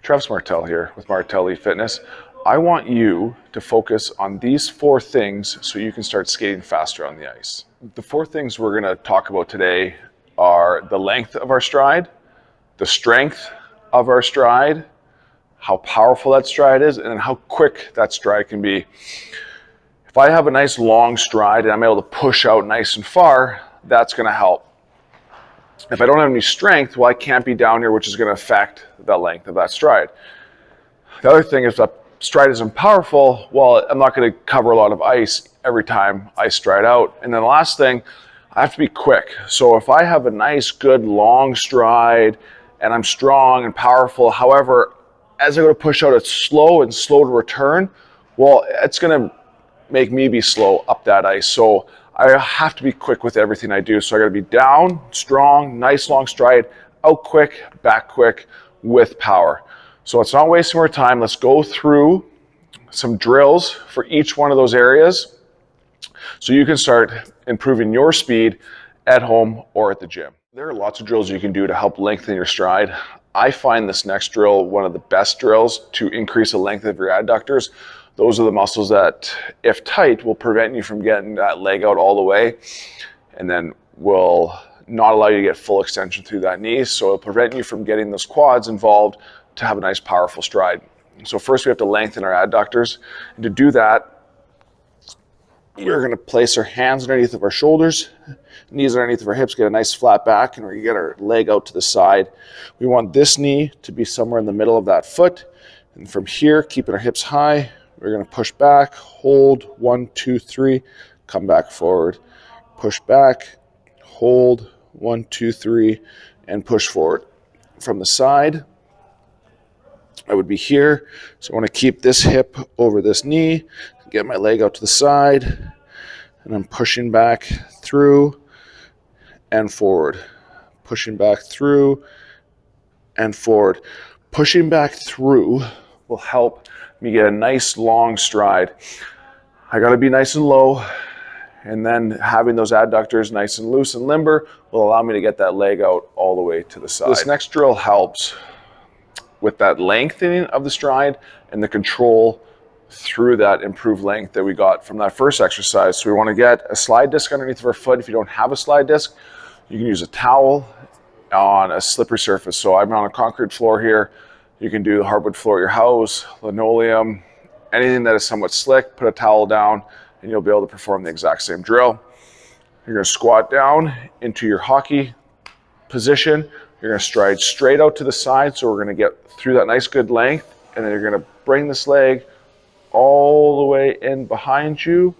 Travis Martell here with Martell Elite Fitness. I want you to focus on these 4 things so you can start skating faster on the ice. The 4 things we're going to talk about today are the length of our stride, the strength of our stride, how powerful that stride is, and then how quick that stride can be. If I have a nice long stride and I'm able to push out nice and far, that's going to help. If I don't have any strength, well, I can't be down here, which is going to affect the length of that stride. The other thing is that stride isn't powerful, well, I'm not going to cover a lot of ice every time I stride out. And then the last thing, I have to be quick. So if I have a nice, good, long stride and I'm strong and powerful, however, as I go to push out, it's slow and slow to return, well, it's going to make me be slow up that ice. So I have to be quick with everything I do. So I got to be down, strong, nice long stride, out quick, back quick with power. So it's not wasting more time. Let's go through some drills for each one of those areas so you can start improving your speed at home or at the gym. There are lots of drills you can do to help lengthen your stride. I find this next drill one of the best drills to increase the length of your adductors. Those are the muscles that, if tight, will prevent you from getting that leg out all the way, and then will not allow you to get full extension through that knee. So it'll prevent you from getting those quads involved to have a nice, powerful stride. So first we have to lengthen our adductors. And to do that, we're going to place our hands underneath of our shoulders, knees underneath of our hips, get a nice flat back, and we're going to get our leg out to the side. We want this knee to be somewhere in the middle of that foot. And from here, keeping our hips high, we're going to push back, hold, 1, 2, 3, come back forward, push back, hold, 1, 2, 3, and push forward. From the side, I would be here, so I want to keep this hip over this knee, get my leg out to the side, and I'm pushing back through and forward, pushing back through and forward. Pushing back through will help me get a nice long stride. I got to be nice and low, and then having those adductors nice and loose and limber will allow me to get that leg out all the way to the side. This next drill helps with that lengthening of the stride and the control through that improved length that we got from that first exercise. So we want to get a slide disc underneath of our foot. If you don't have a slide disc, you can use a towel on a slippery surface. So I'm on a concrete floor here. You can do the hardwood floor at your house, linoleum, anything that is somewhat slick, put a towel down and you'll be able to perform the exact same drill. You're going to squat down into your hockey position. You're going to stride straight out to the side, so we're going to get through that nice good length, and then you're going to bring this leg all the way in behind you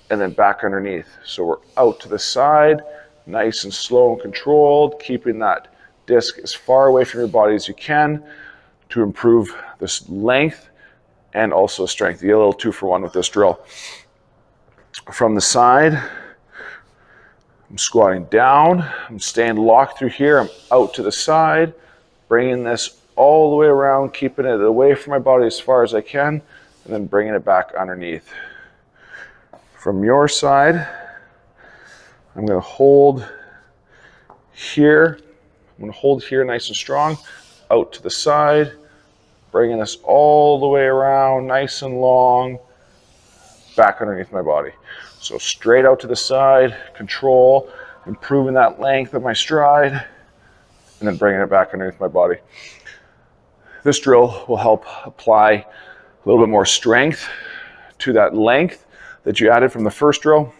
and then back underneath. So we're out to the side, nice and slow and controlled, keeping that disc as far away from your body as you can to improve this length and also strength. You get a little 2-for-1 with this drill. From the side, I'm squatting down, I'm staying locked through here, I'm out to the side, bringing this all the way around, keeping it away from my body as far as I can, and then bringing it back underneath. From your side, I'm going to hold here, nice and strong, out to the side, bringing this all the way around, nice and long, back underneath my body. So straight out to the side, control, improving that length of my stride, and then bringing it back underneath my body. This drill will help apply a little bit more strength to that length that you added from the first drill.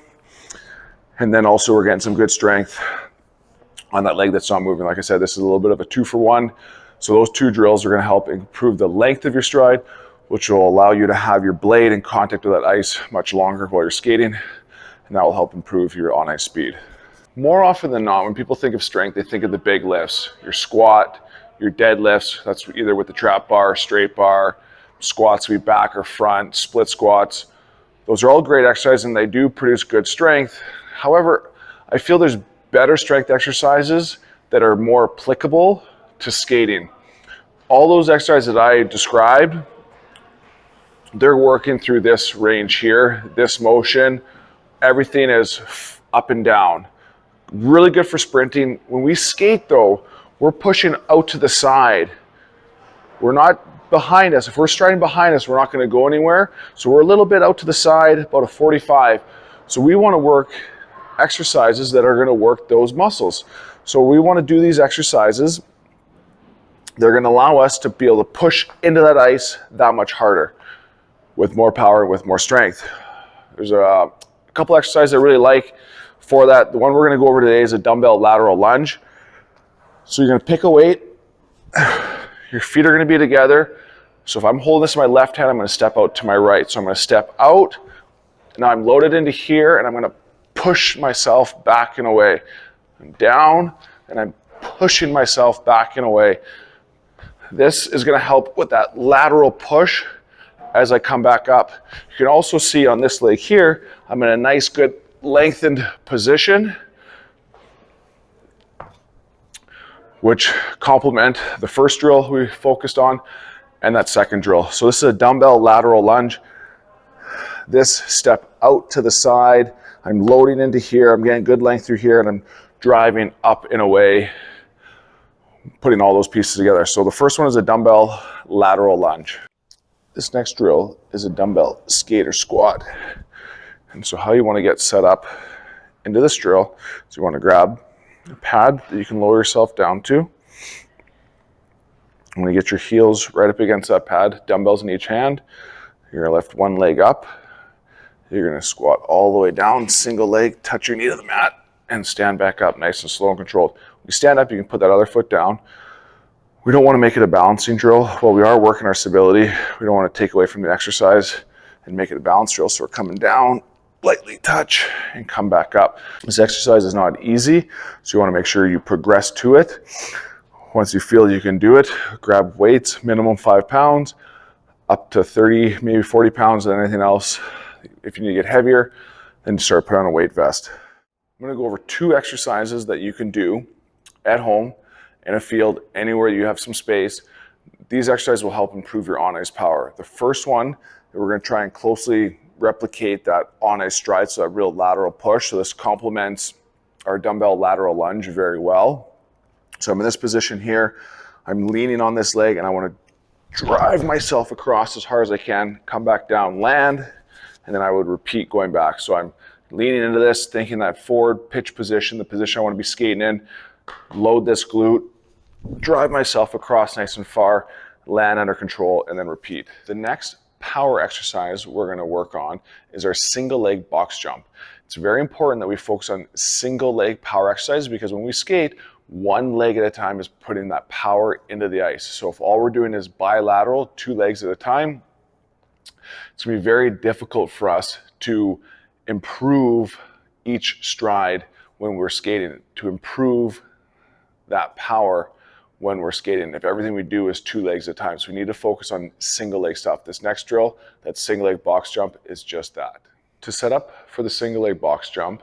And then also we're getting some good strength on that leg that's not moving. Like I said, this is a little bit of a 2-for-1. So those 2 drills are going to help improve the length of your stride, which will allow you to have your blade in contact with that ice much longer while you're skating, and that will help improve your on-ice speed. More often than not, when people think of strength, they think of the big lifts, your squat, your deadlifts. That's either with the trap bar, straight bar, squats will be back or front, split squats. Those are all great exercises and they do produce good strength. However, I feel there's better strength exercises that are more applicable to skating. All those exercises that I described, they're working through this range here, this motion. Everything is up and down. Really good for sprinting. When we skate though, we're pushing out to the side we're not behind us. If we're striding behind us, we're not going to go anywhere. So we're a little bit out to the side, about a 45. So we want to work exercises that are going to work those muscles. So we want to do these exercises. They're going to allow us to be able to push into that ice that much harder with more power and with more strength. There's a couple exercises I really like for that. The one we're going to go over today is a dumbbell lateral lunge. So you're going to pick a weight. Your feet are going to be together. So if I'm holding this in my left hand, I'm going to step out to my right. So I'm going to step out. Now I'm loaded into here, and I'm going to push myself back and away. I'm down, and I'm pushing myself back and away. This is going to help with that lateral push as I come back up. You can also see on this leg here, I'm in a nice, good lengthened position, which complement the first drill we focused on and that second drill. So this is a dumbbell lateral lunge. This step out to the side, I'm loading into here, I'm getting good length through here, and I'm driving up and away, putting all those pieces together. So the first one is a dumbbell lateral lunge. This next drill is a dumbbell skater squat. And so how you want to get set up into this drill is you want to grab a pad that you can lower yourself down to. I'm going to get your heels right up against that pad, dumbbells in each hand. You're going to lift one leg up. You're going to squat all the way down, single leg, touch your knee to the mat, and stand back up nice and slow and controlled. When you stand up, you can put that other foot down. We don't want to make it a balancing drill. While we are working our stability, we don't want to take away from the exercise and make it a balance drill. So we're coming down, lightly touch, and come back up. This exercise is not easy, so you want to make sure you progress to it. Once you feel you can do it, grab weights, minimum 5 pounds, up to 30, maybe 40 pounds, and anything else. If you need to get heavier, then start putting on a weight vest. I'm going to go over 2 exercises that you can do at home, in a field, anywhere you have some space. These exercises will help improve your on-ice power. The first one, we're going to try and closely replicate that on-ice stride, so that real lateral push. So this complements our dumbbell lateral lunge very well. So I'm in this position here. I'm leaning on this leg, and I want to drive myself across as hard as I can, come back down, land, and then I would repeat going back. So I'm leaning into this, thinking that forward pitch position, the position I want to be skating in, load this glute, drive myself across nice and far, land under control, and then repeat. The next power exercise we're going to work on is our single leg box jump. It's very important that we focus on single leg power exercises, because when we skate, one leg at a time is putting that power into the ice. So if all we're doing is bilateral, 2 legs at a time, it's going to be very difficult for us to improve each stride when we're skating, to improve that power when we're skating, if everything we do is 2 legs at a time. So we need to focus on single leg stuff. This next drill, that single leg box jump, is just that. To set up for the single leg box jump,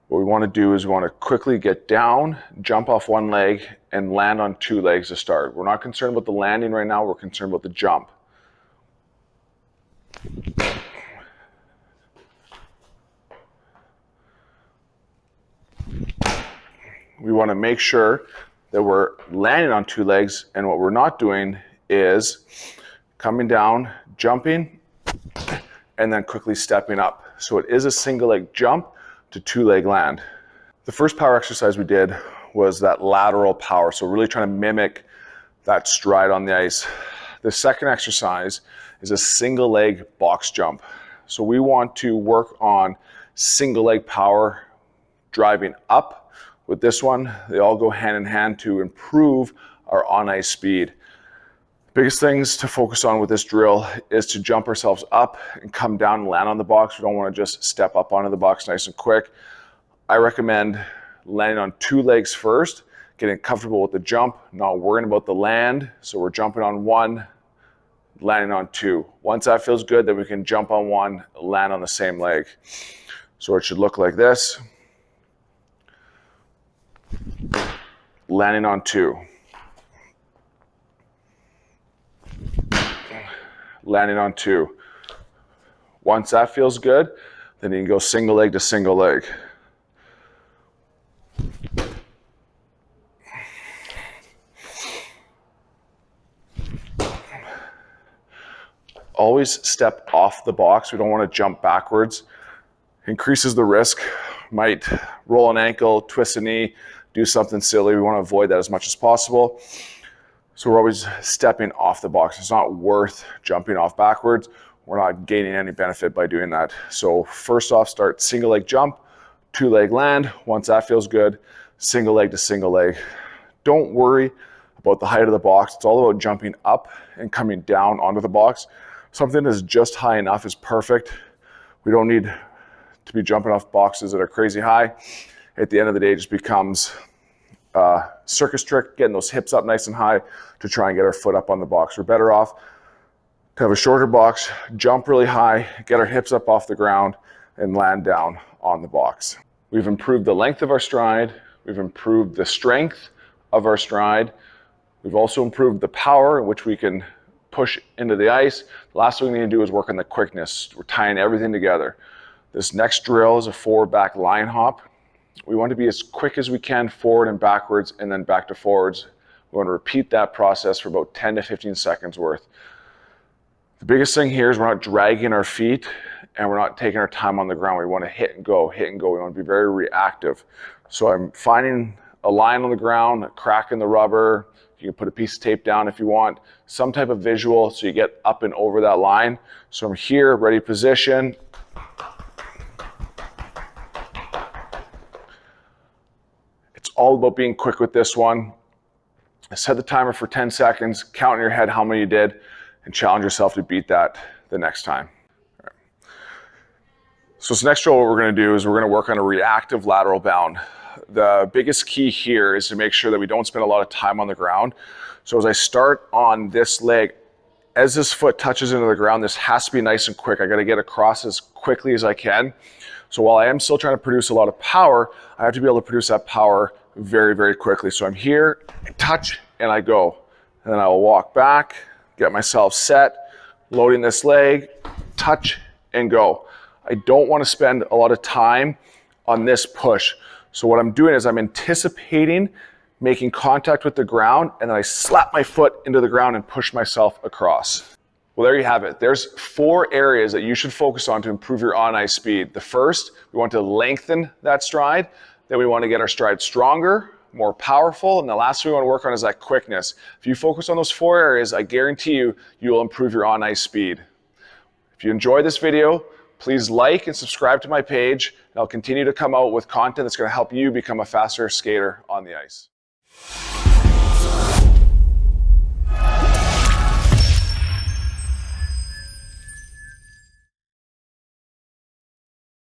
what we want to do is we want to quickly get down, jump off one leg, and land on 2 legs to start. We're not concerned about the landing right now, we're concerned about the jump. We want to make sure that we're landing on 2 legs, and what we're not doing is coming down, jumping, and then quickly stepping up. So it is a single leg jump to 2 leg land. The first power exercise we did was that lateral power, so really trying to mimic that stride on the ice. The second exercise is a single leg box jump. So we want to work on single leg power driving up. With this one, they all go hand in hand to improve our on-ice speed. Biggest things to focus on with this drill is to jump ourselves up and come down and land on the box. We don't want to just step up onto the box nice and quick. I recommend landing on 2 legs first, getting comfortable with the jump, not worrying about the land. So we're jumping on 1, landing on 2. Once that feels good, then we can jump on 1, land on the same leg. So it should look like this. Landing on 2. Landing on 2. Once that feels good, then you can go single leg to single leg. always step off the box. We don't want to jump backwards. Increases the risk. Might roll an ankle, twist a knee, do something silly. We want to avoid that as much as possible. So we're always stepping off the box. It's not worth jumping off backwards. We're not gaining any benefit by doing that. So first off, start single leg jump, 2-leg land. Once that feels good, single leg to single leg. Don't worry about the height of the box. It's all about jumping up and coming down onto the box. Something that's just high enough is perfect. We don't need to be jumping off boxes that are crazy high. At the end of the day, it just becomes a circus trick, getting those hips up nice and high to try and get our foot up on the box. We're better off to have a shorter box, jump really high, get our hips up off the ground, and land down on the box. We've improved the length of our stride. We've improved the strength of our stride. We've also improved the power in which we can push into the ice. The last thing we need to do is work on the quickness. We're tying everything together. This next drill is a forward back line hop. We want to be as quick as we can forward and backwards and then back to forwards. We want to repeat that process for about 10 to 15 seconds worth. The biggest thing here is we're not dragging our feet and we're not taking our time on the ground. We want to hit and go, hit and go. We want to be very reactive. So I'm finding a line on the ground, a crack in the rubber. You can put a piece of tape down if you want, some type of visual so you get up and over that line. So I'm here, ready position. It's all about being quick with this one. Set the timer for 10 seconds, count in your head how many you did, and challenge yourself to beat that the next time. All right. So this next drill, what we're going to do is we're going to work on a reactive lateral bound. The biggest key here is to make sure that we don't spend a lot of time on the ground. So as I start on this leg, as this foot touches into the ground, this has to be nice and quick. I got to get across as quickly as I can. So while I am still trying to produce a lot of power, I have to be able to produce that power very, very quickly. So I'm here, I touch, and I go. And then I will walk back, get myself set, loading this leg, touch, and go. I don't want to spend a lot of time on this push. So what I'm doing is I'm anticipating making contact with the ground, and then I slap my foot into the ground and push myself across. Well, there you have it. There's 4 areas that you should focus on to improve your on-ice speed. The first, we want to lengthen that stride. Then we want to get our stride stronger, more powerful. And the last thing we want to work on is that quickness. If you focus on those 4 areas, I guarantee you, you will improve your on-ice speed. If you enjoyed this video, please like and subscribe to my page. And I'll continue to come out with content that's going to help you become a faster skater on the ice.